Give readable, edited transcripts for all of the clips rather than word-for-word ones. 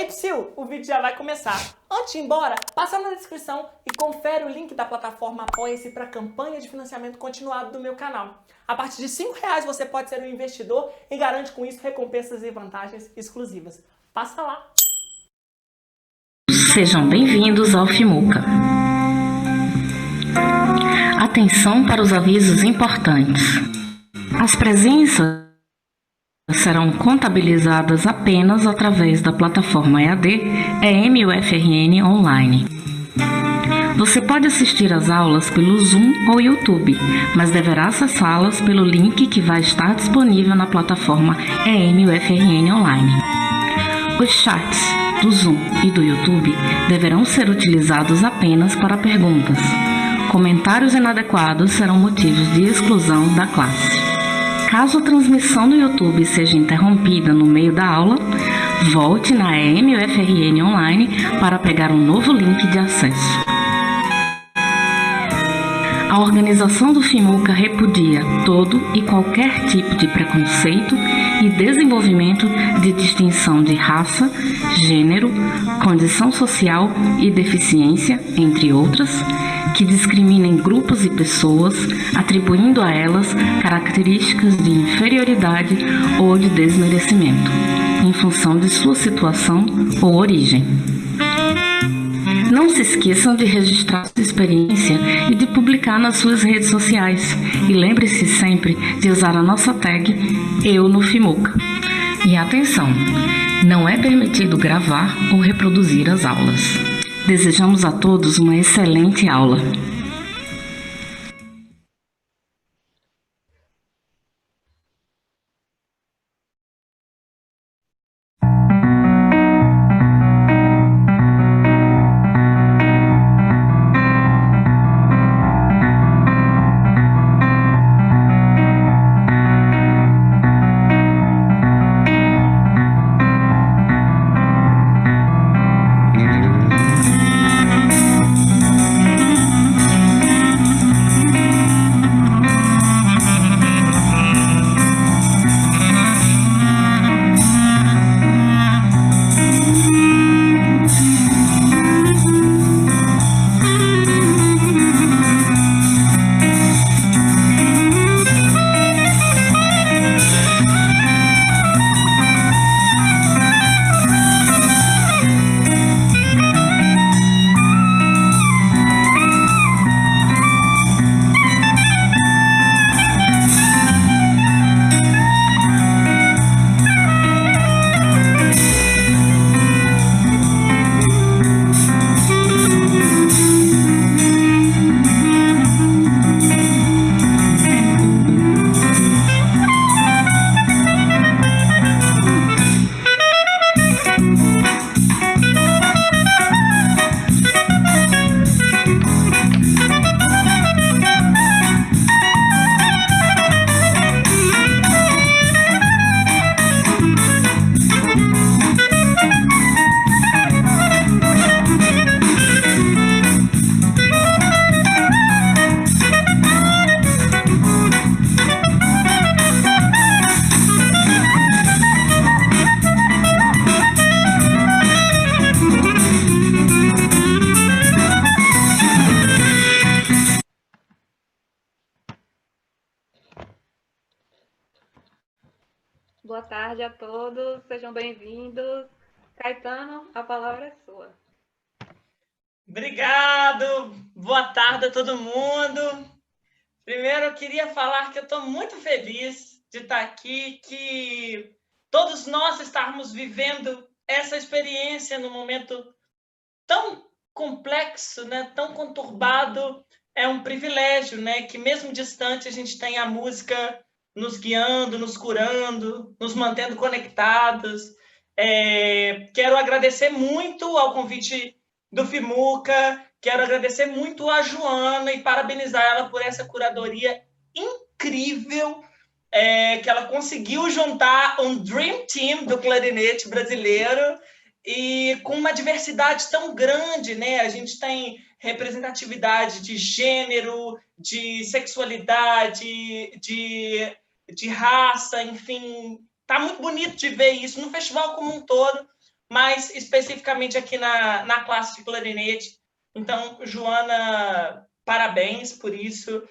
Ei, Psyu, o vídeo já vai começar. Antes de ir embora, passa na descrição e confere o link da plataforma Apoia-se para a campanha de financiamento continuado do meu canal. A partir de R$ 5 você pode ser um investidor e garante com isso recompensas e vantagens exclusivas. Passa lá! Sejam bem-vindos ao FIMUCA. Atenção para os avisos importantes. As presenças serão contabilizadas apenas através da plataforma EAD EMUFRN Online. Você pode assistir às aulas pelo Zoom ou YouTube, mas deverá acessá-las pelo link que vai estar disponível na plataforma EMUFRN Online. Os chats do Zoom e do YouTube deverão ser utilizados apenas para perguntas. Comentários inadequados serão motivos de exclusão da classe. Caso a transmissão do YouTube seja interrompida no meio da aula, volte na EMUFRN Online para pegar um novo link de acesso. A organização do FIMUCA repudia todo e qualquer tipo de preconceito e desenvolvimento de distinção de raça, gênero, condição social e deficiência, entre outras, que discriminem grupos e pessoas, atribuindo a elas características de inferioridade ou de desmerecimento, em função de sua situação ou origem. Não se esqueçam de registrar sua experiência e de publicar nas suas redes sociais. E lembre-se sempre de usar a nossa tag Eu no FIMUCA. E atenção, não é permitido gravar ou reproduzir as aulas. Desejamos a todos uma excelente aula. Boa tarde a todos, sejam bem-vindos. Caetano, a palavra é sua. Obrigado! Boa tarde a todo mundo! Primeiro, eu queria falar que eu estou muito feliz de estar aqui, que todos nós estarmos vivendo essa experiência num momento tão complexo, né? Tão conturbado. É um privilégio, né? Que mesmo distante a gente tem a música nos guiando, nos curando, nos mantendo conectados. Quero agradecer muito ao convite do FIMUCA, quero agradecer muito a Joana e parabenizar ela por essa curadoria incrível, que ela conseguiu juntar um Dream Team do clarinete brasileiro e com uma diversidade tão grande, né? A gente tem representatividade de gênero, de sexualidade, de raça, enfim. Tá muito bonito de ver isso no festival como um todo, mas especificamente aqui na classe de clarinete. Então, Joana, parabéns por isso.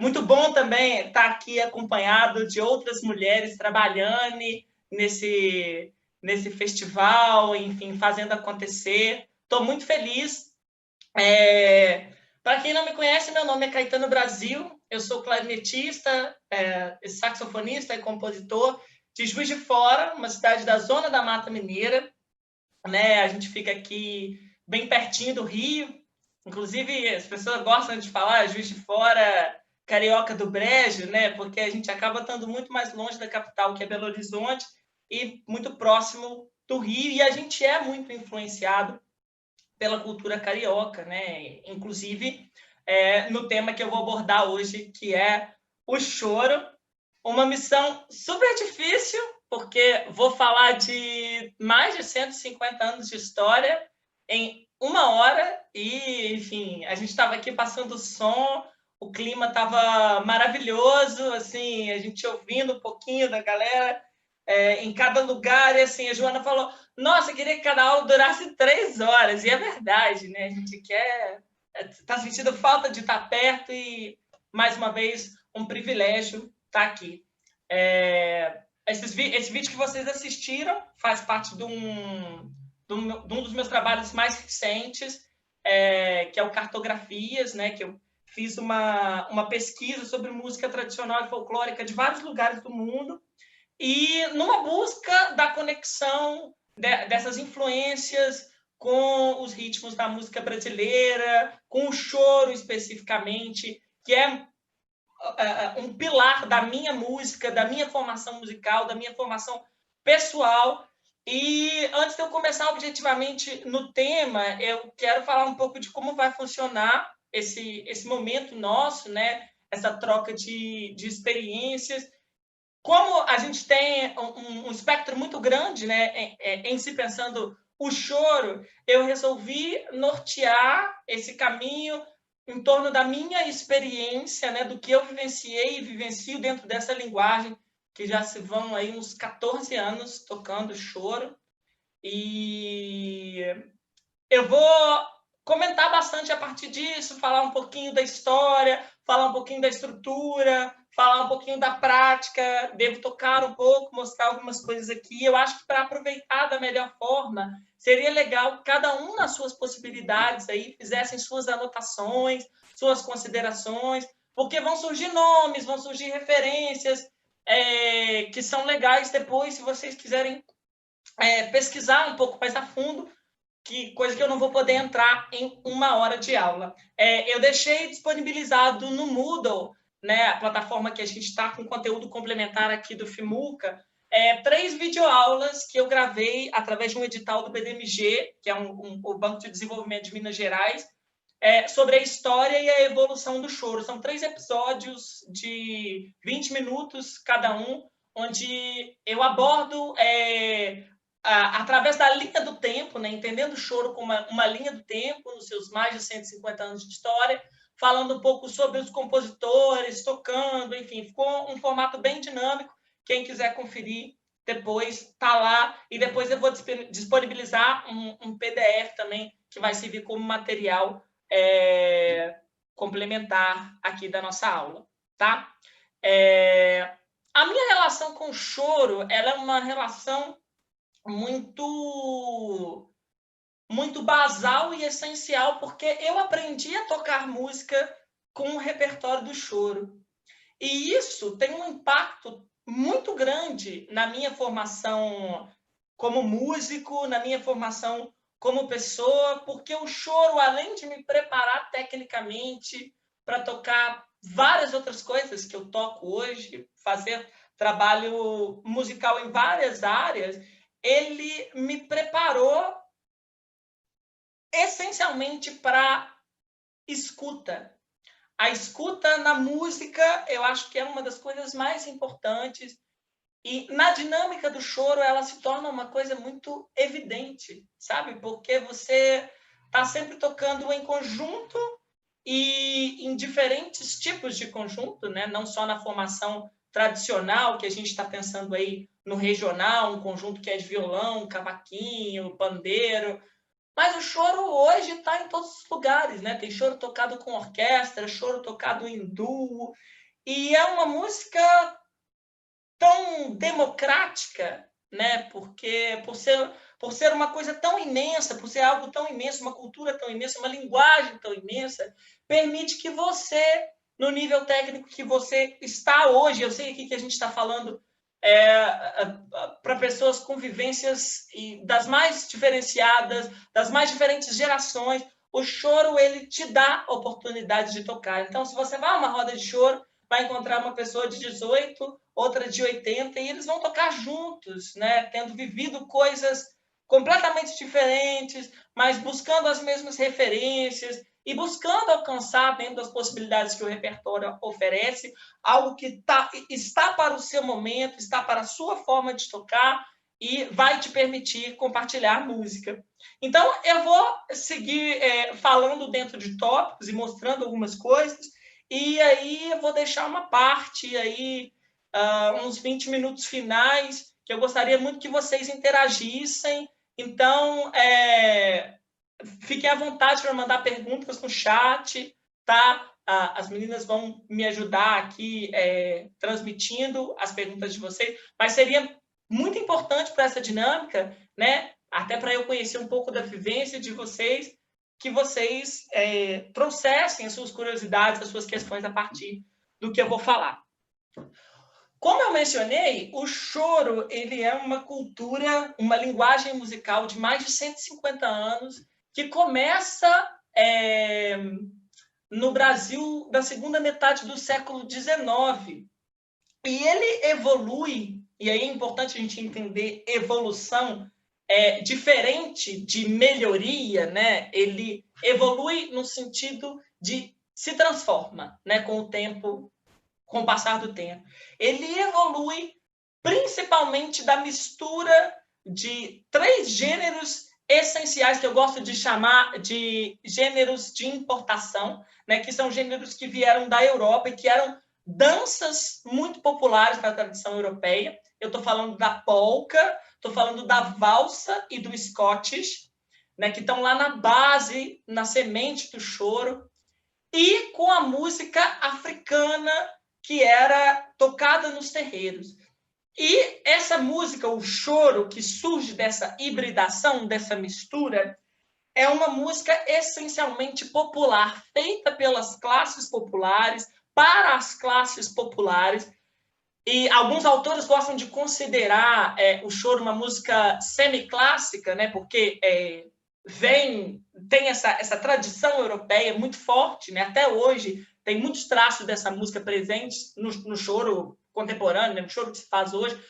Muito bom também estar aqui acompanhado de outras mulheres trabalhando nesse festival, enfim, fazendo acontecer. Estou muito feliz. Para quem não me conhece, meu nome é Caetano Brasil, eu sou clarinetista, saxofonista e compositor de Juiz de Fora, uma cidade da zona da Mata Mineira, né? A gente fica aqui bem pertinho do Rio, inclusive as pessoas gostam de falar Juiz de Fora, carioca do Brejo, né? Porque a gente acaba estando muito mais longe da capital, que é Belo Horizonte, e muito próximo do Rio, e a gente é muito influenciado pela cultura carioca, né? Inclusive no tema que eu vou abordar hoje, que é o choro, uma missão super difícil, porque vou falar de mais de 150 anos de história em 1 hora, e, enfim, a gente estava aqui passando som, o clima estava maravilhoso, assim, a gente ouvindo um pouquinho da galera em cada lugar, e assim, a Joana falou, nossa, eu queria que cada aula durasse 3 horas, e é verdade, né? A gente está sentindo falta de estar perto e, mais uma vez, um privilégio estar aqui. Esse vídeo que vocês assistiram faz parte de um dos meus trabalhos mais recentes, que é o Cartografias, né? Que eu fiz uma pesquisa sobre música tradicional e folclórica de vários lugares do mundo, e numa busca da conexão dessas influências com os ritmos da música brasileira, com o choro especificamente, que é um pilar da minha música, da minha formação musical, da minha formação pessoal. E antes de eu começar objetivamente no tema, eu quero falar um pouco de como vai funcionar esse momento nosso, né? Essa troca de experiências. Como a gente tem um espectro muito grande, né, em se pensando o choro, eu resolvi nortear esse caminho em torno da minha experiência, né, do que eu vivenciei e vivencio dentro dessa linguagem, que já se vão aí uns 14 anos tocando choro. E eu vou comentar bastante a partir disso, falar um pouquinho da história, falar um pouquinho da estrutura, falar um pouquinho da prática, devo tocar um pouco, mostrar algumas coisas aqui. Eu acho que para aproveitar da melhor forma, seria legal que cada um nas suas possibilidades aí fizessem suas anotações, suas considerações, porque vão surgir nomes, vão surgir referências que são legais depois, se vocês quiserem pesquisar um pouco mais a fundo, coisa que eu não vou poder entrar em 1 hora de aula. Eu deixei disponibilizado no Moodle, né, a plataforma que a gente está com conteúdo complementar aqui do FIMUCA, 3 videoaulas que eu gravei através de um edital do BDMG, que é o Banco de Desenvolvimento de Minas Gerais, sobre a história e a evolução do choro. São 3 episódios de 20 minutos cada um, onde eu abordo através da linha do tempo, né? Entendendo o choro como uma linha do tempo, nos seus mais de 150 anos de história, falando um pouco sobre os compositores, tocando, enfim, ficou um formato bem dinâmico. Quem quiser conferir, depois está lá, e depois eu vou disponibilizar um PDF também, que vai servir como material complementar aqui da nossa aula, tá? A minha relação com o choro, ela é uma relação muito basal e essencial, porque eu aprendi a tocar música com o repertório do choro. E isso tem um impacto muito grande na minha formação como músico, na minha formação como pessoa, porque o choro, além de me preparar tecnicamente para tocar várias outras coisas que eu toco hoje, fazer trabalho musical em várias áreas, ele me preparou essencialmente para escuta. A escuta na música, eu acho que é uma das coisas mais importantes, e na dinâmica do choro ela se torna uma coisa muito evidente, sabe? Porque você está sempre tocando em conjunto e em diferentes tipos de conjunto, né? Não só na formação tradicional, que a gente está pensando aí no regional, um conjunto que é de violão, cavaquinho, pandeiro, mas o choro hoje está em todos os lugares, né? Tem choro tocado com orquestra, choro tocado em duo, e é uma música tão democrática, né? Porque por ser uma coisa tão imensa, por ser algo tão imenso, uma cultura tão imensa, uma linguagem tão imensa, permite que você, no nível técnico que você está hoje, eu sei aqui que a gente está falando para pessoas com vivências das mais diferenciadas, das mais diferentes gerações, o choro ele te dá oportunidade de tocar. Então, se você vai a uma roda de choro, vai encontrar uma pessoa de 18, outra de 80, e eles vão tocar juntos, né? Tendo vivido coisas completamente diferentes, mas buscando as mesmas referências e buscando alcançar, dentro das possibilidades que o repertório oferece, algo que está para o seu momento, está para a sua forma de tocar e vai te permitir compartilhar música. Então, eu vou seguir falando dentro de tópicos e mostrando algumas coisas, e aí eu vou deixar uma parte aí, uns 20 minutos finais, que eu gostaria muito que vocês interagissem. Então, fiquem à vontade para mandar perguntas no chat, tá? As meninas vão me ajudar aqui transmitindo as perguntas de vocês, mas seria muito importante para essa dinâmica, né? Até para eu conhecer um pouco da vivência de vocês, que vocês trouxessem as suas curiosidades, as suas questões a partir do que eu vou falar. Como eu mencionei, o choro ele é uma cultura, uma linguagem musical de mais de 150 anos, que começa no Brasil da segunda metade do século XIX. E ele evolui, e aí é importante a gente entender evolução, diferente de melhoria, né? Ele evolui no sentido de se transforma, né? Com o tempo, com o passar do tempo. Ele evolui principalmente da mistura de 3 gêneros essenciais, que eu gosto de chamar de gêneros de importação, né? Que são gêneros que vieram da Europa e que eram danças muito populares na tradição europeia. Eu estou falando da polca, estou falando da valsa e do Scottish, né, que estão lá na base, na semente do choro, e com a música africana que era tocada nos terreiros. E essa música, o choro, que surge dessa hibridação, dessa mistura, é uma música essencialmente popular, feita pelas classes populares, para as classes populares, e alguns autores gostam de considerar o choro uma música semiclássica, né? Porque tem essa tradição europeia muito forte, né? Até hoje tem muitos traços dessa música presentes no choro contemporâneo, né? No choro que se faz hoje,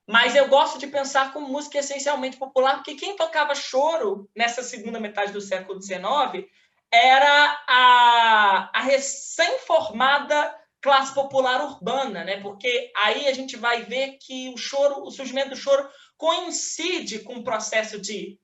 mas eu gosto de pensar como música essencialmente popular, porque quem tocava choro nessa segunda metade do século XIX era a recém-formada classe popular urbana, né? Porque aí a gente vai ver que o surgimento do choro coincide com o processo de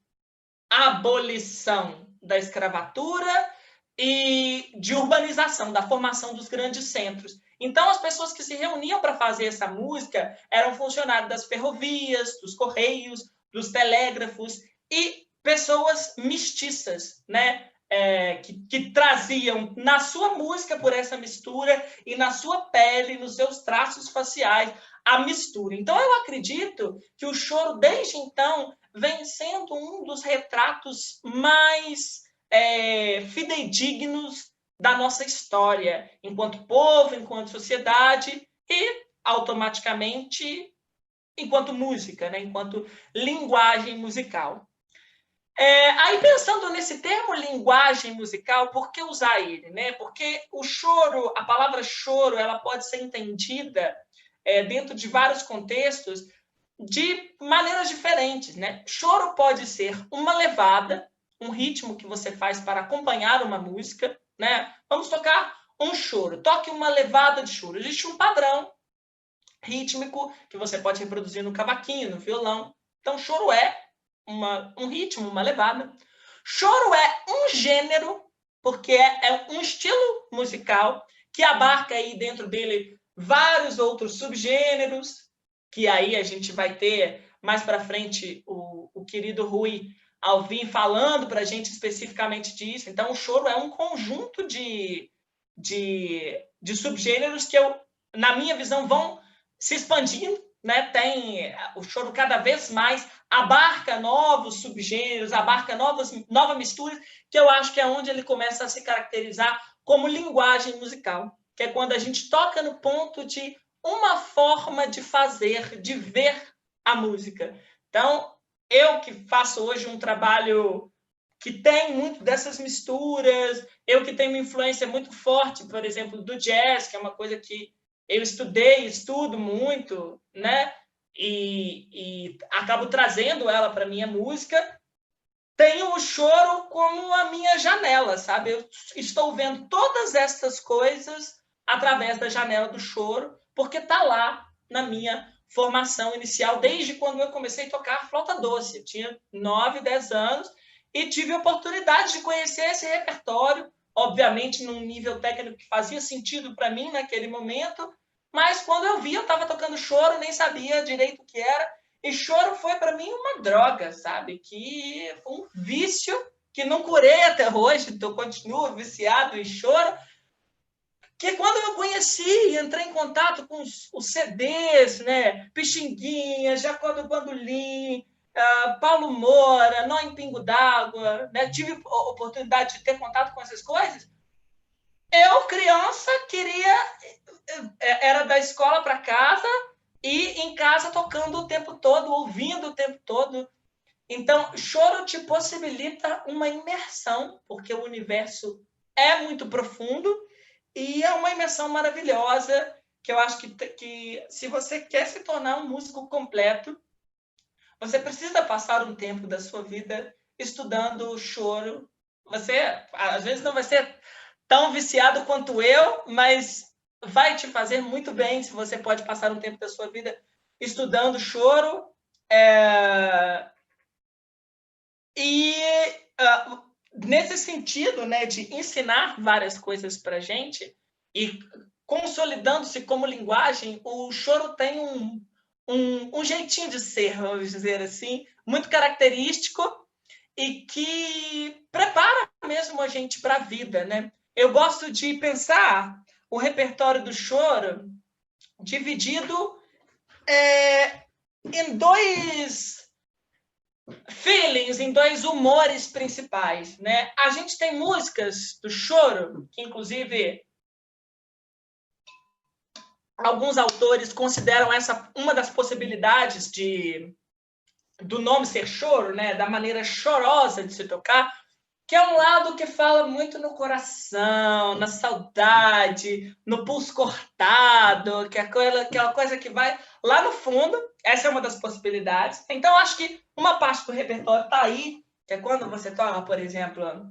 abolição da escravatura e de urbanização, da formação dos grandes centros. Então, as pessoas que se reuniam para fazer essa música eram funcionários das ferrovias, dos correios, dos telégrafos e pessoas mestiças, né? Que traziam na sua música, por essa mistura, e na sua pele, nos seus traços faciais, a mistura. Então, eu acredito que o choro, desde então, vem sendo um dos retratos mais fidedignos da nossa história, enquanto povo, enquanto sociedade e, automaticamente, enquanto música, né? Enquanto linguagem musical. Aí, pensando nesse termo linguagem musical, por que usar ele, né? Porque o choro, a palavra choro, ela pode ser entendida dentro de vários contextos de maneiras diferentes, né? Choro pode ser uma levada, um ritmo que você faz para acompanhar uma música, né? Vamos tocar um choro, toque uma levada de choro. Existe um padrão rítmico que você pode reproduzir no cavaquinho, no violão. Então, choro é um ritmo, uma levada. Choro é um gênero, porque é um estilo musical que abarca aí dentro dele vários outros subgêneros, que aí a gente vai ter mais para frente o querido Rui Alvim falando para a gente especificamente disso. Então, o choro é um conjunto de subgêneros que, na minha visão, vão se expandindo, né? Tem o choro cada vez mais abarca novos subgêneros, abarca novas misturas, que eu acho que é onde ele começa a se caracterizar como linguagem musical, que é quando a gente toca no ponto de uma forma de fazer, de ver a música. Então, eu que faço hoje um trabalho que tem muito dessas misturas, eu que tenho uma influência muito forte, por exemplo, do jazz, que é uma coisa que eu estudo muito, né? E acabo trazendo ela para minha música. Tenho o choro como a minha janela, sabe? Eu estou vendo todas essas coisas através da janela do choro, porque está lá na minha formação inicial, desde quando eu comecei a tocar flauta doce. Eu tinha 9, 10 anos e tive a oportunidade de conhecer esse repertório, obviamente num nível técnico que fazia sentido para mim naquele momento, mas quando eu vi, eu estava tocando choro, nem sabia direito o que era, e choro foi para mim uma droga, sabe? Que foi um vício que não curei até hoje, então continuo viciado em choro, que quando eu conheci e entrei em contato com os CDs, né? Pixinguinha, Jacó do Bandolim, Paulo Moura, Nó em Pingo d'Água, né? Tive a oportunidade de ter contato com essas coisas. Eu, criança, era da escola para casa e em casa tocando o tempo todo, ouvindo o tempo todo. Então, choro te possibilita uma imersão, porque o universo é muito profundo e é uma imersão maravilhosa, que eu acho que se você quer se tornar um músico completo, você precisa passar um tempo da sua vida estudando o choro. Você, às vezes, não vai ser tão viciado quanto eu, mas vai te fazer muito bem se você pode passar um tempo da sua vida estudando choro. Nesse sentido, né, de ensinar várias coisas para a gente e consolidando-se como linguagem, o choro tem um jeitinho de ser, vamos dizer assim, muito característico e que prepara mesmo a gente para a vida, né? Eu gosto de pensar o repertório do choro dividido em dois feelings, em dois humores principais, né? A gente tem músicas do choro, que inclusive alguns autores consideram essa uma das possibilidades do nome ser choro, né? Da maneira chorosa de se tocar, que é um lado que fala muito no coração, na saudade, no pulso cortado, que é aquela coisa que vai lá no fundo. Essa é uma das possibilidades. Então, acho que uma parte do repertório está aí, que é quando você toca, por exemplo...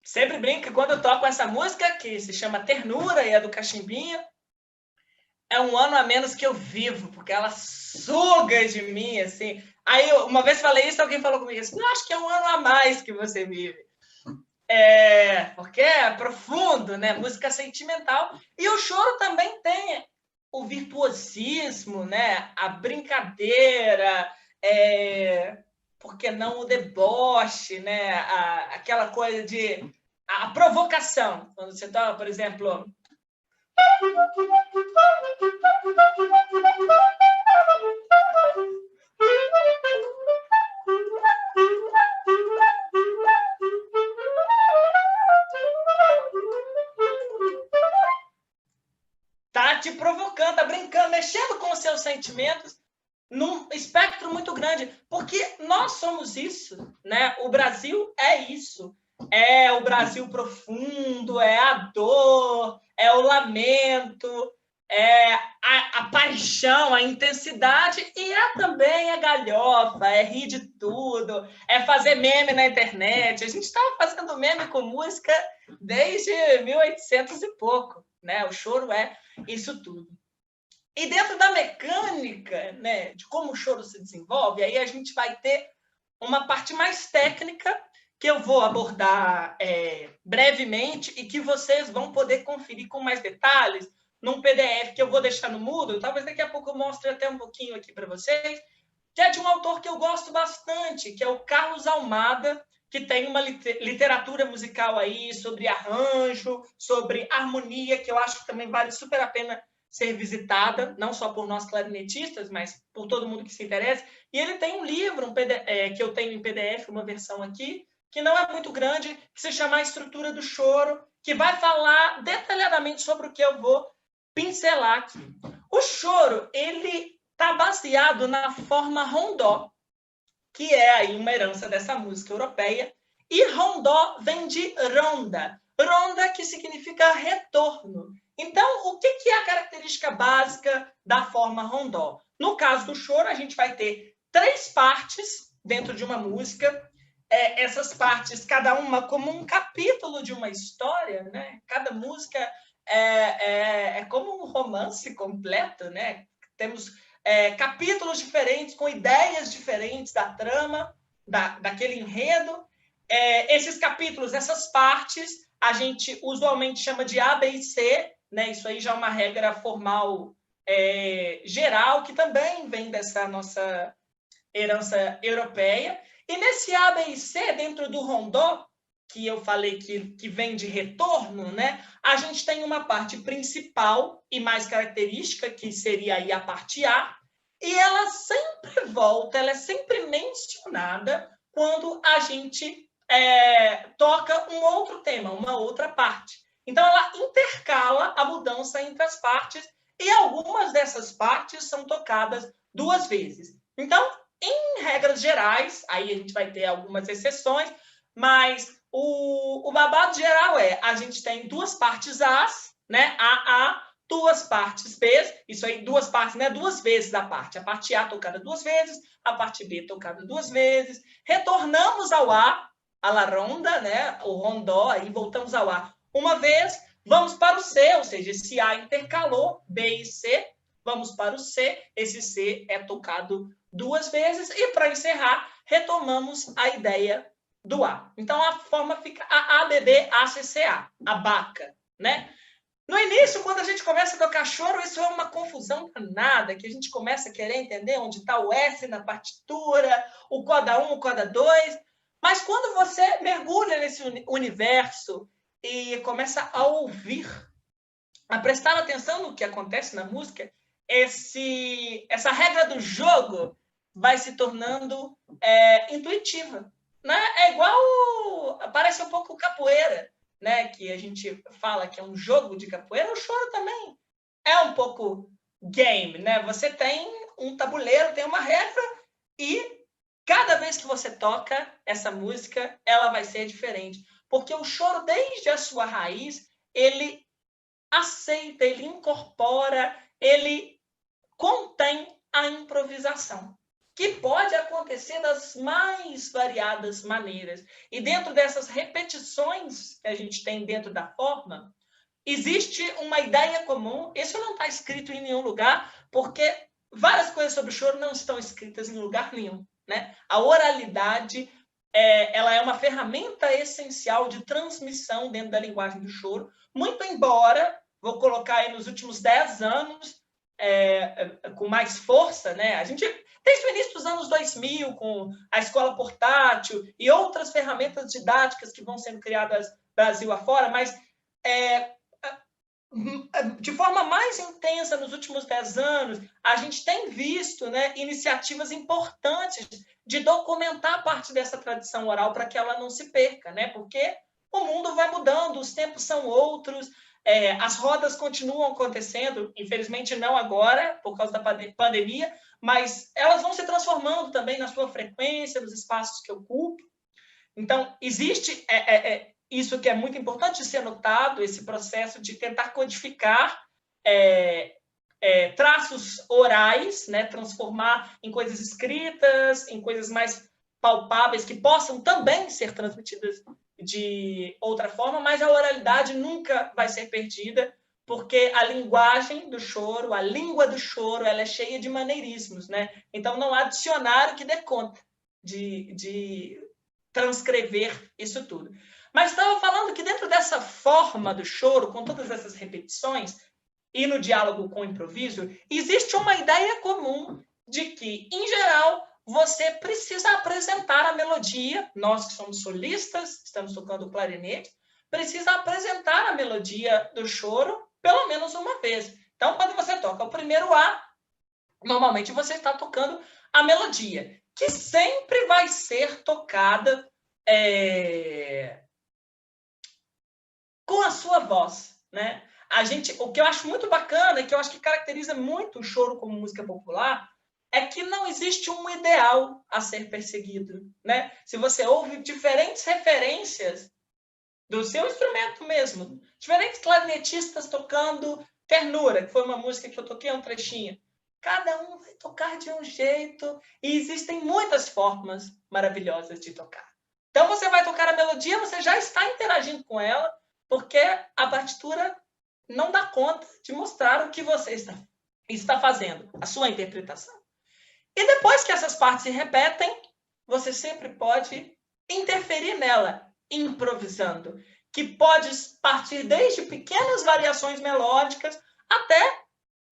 Sempre brinco que quando eu toco essa música, que se chama Ternura e é do Cachimbinho, é um ano a menos que eu vivo, porque ela suga de mim, assim. Aí, uma vez falei isso, alguém falou comigo assim, eu acho que é um ano a mais que você vive. Porque é profundo, né? Música sentimental. E o choro também tem o virtuosismo, né? A brincadeira, por que não o deboche, né? Aquela coisa de... A provocação. Quando você toca, por exemplo... Tá te provocando, tá brincando, mexendo com os seus sentimentos num espectro muito grande, porque nós somos isso, né? O Brasil é isso. É o Brasil profundo, é a dor, é o lamento. a paixão, a intensidade, e também a galhofa, é rir de tudo, é fazer meme na internet. A gente estava fazendo meme com música desde 1800 e pouco, né? O choro é isso tudo. E dentro da mecânica, né, de como o choro se desenvolve, aí a gente vai ter uma parte mais técnica que eu vou abordar brevemente e que vocês vão poder conferir com mais detalhes num PDF que eu vou deixar no Moodle. Talvez daqui a pouco eu mostre até um pouquinho aqui para vocês, que é de um autor que eu gosto bastante, que é o Carlos Almada, que tem uma literatura musical aí sobre arranjo, sobre harmonia, que eu acho que também vale super a pena ser visitada, não só por nós clarinetistas, mas por todo mundo que se interessa. E ele tem um livro, que eu tenho em PDF, uma versão aqui, que não é muito grande, que se chama A Estrutura do Choro, que vai falar detalhadamente sobre o que eu vou pincelar aqui. O choro, ele está baseado na forma rondó, que é aí uma herança dessa música europeia, e rondó vem de ronda. Ronda, que significa retorno. Então, o que é a característica básica da forma rondó? No caso do choro, a gente vai ter 3 partes dentro de uma música. Essas partes, cada uma como um capítulo de uma história, né? Cada música é como um romance completo, né? Temos capítulos diferentes, com ideias diferentes da trama, daquele enredo. Esses capítulos, essas partes, a gente usualmente chama de A, B e C, né? Isso aí já é uma regra formal geral, que também vem dessa nossa herança europeia. E nesse A, B e C, dentro do rondó, que eu falei que vem de retorno, né? A gente tem uma parte principal e mais característica, que seria aí a parte A, e ela sempre volta, ela é sempre mencionada quando a gente toca um outro tema, uma outra parte. Então, ela intercala a mudança entre as partes, e algumas dessas partes são tocadas 2 vezes. Então, em regras gerais, aí a gente vai ter algumas exceções, mas o babado geral a gente tem 2 partes As, né? A, 2 partes Bs, isso aí, 2 partes, né? 2 vezes da parte. A parte A tocada 2 vezes, a parte B tocada 2 vezes. Retornamos ao A, a la ronda, né? O rondó, aí voltamos ao A uma vez, vamos para o C, ou seja, esse A intercalou, B e C, vamos para o C, esse C é tocado 2 vezes, e para encerrar, retomamos a ideia do A. Então, a forma fica ABB, ACCA, a baca, né? No início, quando a gente começa a tocar choro, isso é uma confusão danada, que a gente começa a querer entender onde está o S na partitura, o coda 1, o coda 2, mas quando você mergulha nesse universo e começa a ouvir, a prestar atenção no que acontece na música, essa regra do jogo vai se tornando intuitiva. Né? É igual, parece um pouco capoeira, né? Que a gente fala que é um jogo de capoeira. O choro também é um pouco game, né? Você tem um tabuleiro, tem uma regra, e cada vez que você toca essa música, ela vai ser diferente. Porque o choro, desde a sua raiz, ele aceita, ele incorpora, ele contém a improvisação, que pode acontecer das mais variadas maneiras. E dentro dessas repetições que a gente tem dentro da forma, existe uma ideia comum. Isso não está escrito em nenhum lugar, porque várias coisas sobre o choro não estão escritas em lugar nenhum, né? A oralidade ela é uma ferramenta essencial de transmissão dentro da linguagem do choro, muito embora, vou colocar aí nos últimos 10 anos, com mais força, né? A gente, desde o início dos anos 2000, com a escola portátil e outras ferramentas didáticas que vão sendo criadas Brasil afora, mas de forma mais intensa nos últimos 10 anos, a gente tem visto, né, iniciativas importantes de documentar parte dessa tradição oral para que ela não se perca, né? Porque o mundo vai mudando, os tempos são outros, as rodas continuam acontecendo, infelizmente não agora, por causa da pandemia, mas elas vão se transformando também na sua frequência, nos espaços que ocupam. Então, existe isso que é muito importante ser notado, esse processo de tentar codificar traços orais, né? Transformar em coisas escritas, em coisas mais palpáveis, que possam também ser transmitidas de outra forma, mas a oralidade nunca vai ser perdida, porque a linguagem do choro, a língua do choro, ela é cheia de maneirismos, né? Então, não há dicionário que dê conta de transcrever isso tudo. Mas estava falando que dentro dessa forma do choro, com todas essas repetições, e no diálogo com o improviso, existe uma ideia comum de que, em geral, você precisa apresentar a melodia. Nós que somos solistas, estamos tocando clarinete, precisa apresentar a melodia do choro pelo menos uma vez. Então, quando você toca o primeiro A, normalmente você está tocando a melodia, que sempre vai ser tocada com a sua voz, né? O que eu acho muito bacana e que eu acho que caracteriza muito o choro como música popular é que não existe um ideal a ser perseguido, né? Se você ouve diferentes referências do seu instrumento mesmo, diferentes clarinetistas tocando Ternura, que foi uma música que eu toquei um trechinho, cada um vai tocar de um jeito e existem muitas formas maravilhosas de tocar. Então você vai tocar a melodia, você já está interagindo com ela, porque a partitura não dá conta de mostrar o que você está fazendo, a sua interpretação. E depois que essas partes se repetem, você sempre pode interferir nela, improvisando, que pode partir desde pequenas variações melódicas até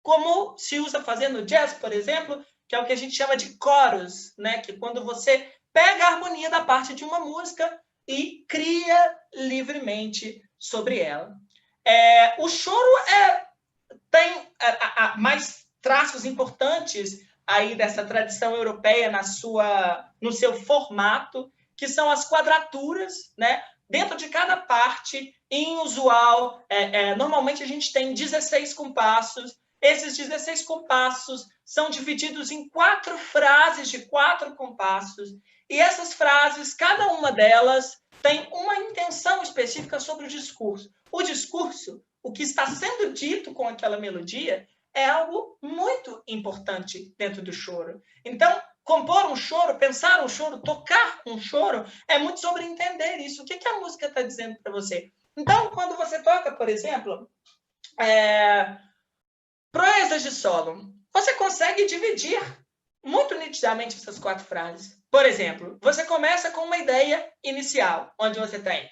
como se usa fazendo jazz, por exemplo, que é o que a gente chama de coros, né? Que quando você pega a harmonia da parte de uma música e cria livremente sobre ela. O choro tem mais traços importantes aí dessa tradição europeia no seu formato, que são as quadraturas, né? Dentro de cada parte, inusual, normalmente a gente tem 16 compassos. Esses 16 compassos são divididos em 4 frases de 4 compassos. E essas frases, cada uma delas, tem uma intenção específica sobre o discurso. O discurso, o que está sendo dito com aquela melodia, é algo muito importante dentro do choro. Então, compor um choro, pensar um choro, tocar um choro, é muito sobre entender isso. O que a música está dizendo para você? Então, quando você toca, por exemplo, proezas de solo, você consegue dividir muito nitidamente essas 4 frases. Por exemplo, você começa com uma ideia inicial, onde você tem...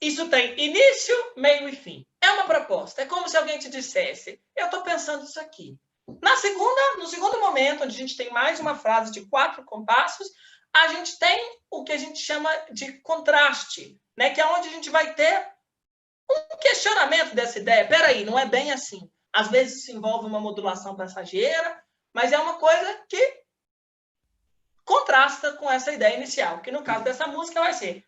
Isso tem início, meio e fim. É uma proposta. É como se alguém te dissesse, eu estou pensando isso aqui. No segundo momento, onde a gente tem mais uma frase de 4 compassos, a gente tem o que a gente chama de contraste, né? Que é onde a gente vai ter um questionamento dessa ideia. Peraí, não é bem assim. Às vezes isso envolve uma modulação passageira, mas é uma coisa que contrasta com essa ideia inicial, que no caso dessa música vai ser...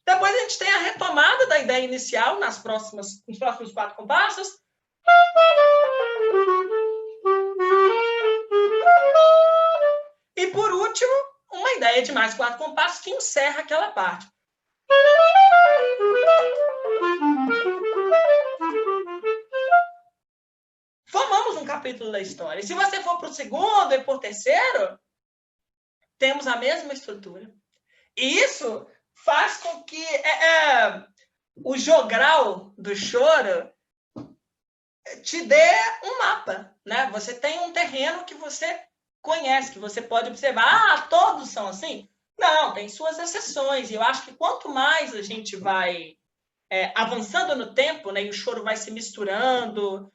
Depois a gente tem a retomada da ideia inicial nos próximos 4 compassos. E por último, uma ideia de mais 4 compassos que encerra aquela parte. Formamos um capítulo da história. E se você for para o segundo e para o terceiro, temos a mesma estrutura. E isso faz com que o jogral do choro te dê um mapa, né? Você tem um terreno que você conhece, que você pode observar. Todos são assim? Não, tem suas exceções. E eu acho que quanto mais a gente vai avançando no tempo, né, e o choro vai se misturando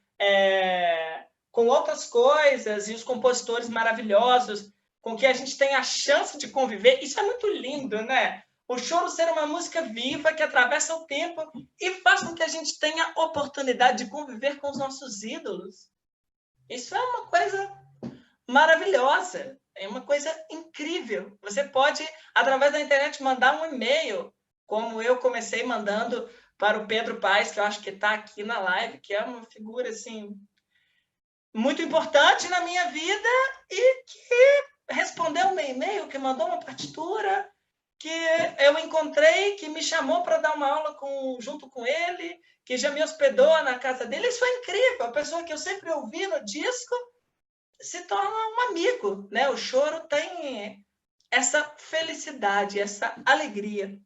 com outras coisas, e os compositores maravilhosos com que a gente tem a chance de conviver, isso é muito lindo, né? O choro ser uma música viva que atravessa o tempo e faz com que a gente tenha oportunidade de conviver com os nossos ídolos. Isso é uma coisa maravilhosa, é uma coisa incrível. Você pode, através da internet, mandar um e-mail, como eu comecei mandando para o Pedro Paes, que eu acho que está aqui na live, que é uma figura assim muito importante na minha vida e que respondeu o meu e-mail, que mandou uma partitura, que eu encontrei, que me chamou para dar uma aula junto com ele, que já me hospedou na casa dele. Isso foi incrível. A pessoa que eu sempre ouvi no disco se torna um amigo, né? O choro tem essa felicidade, essa alegria.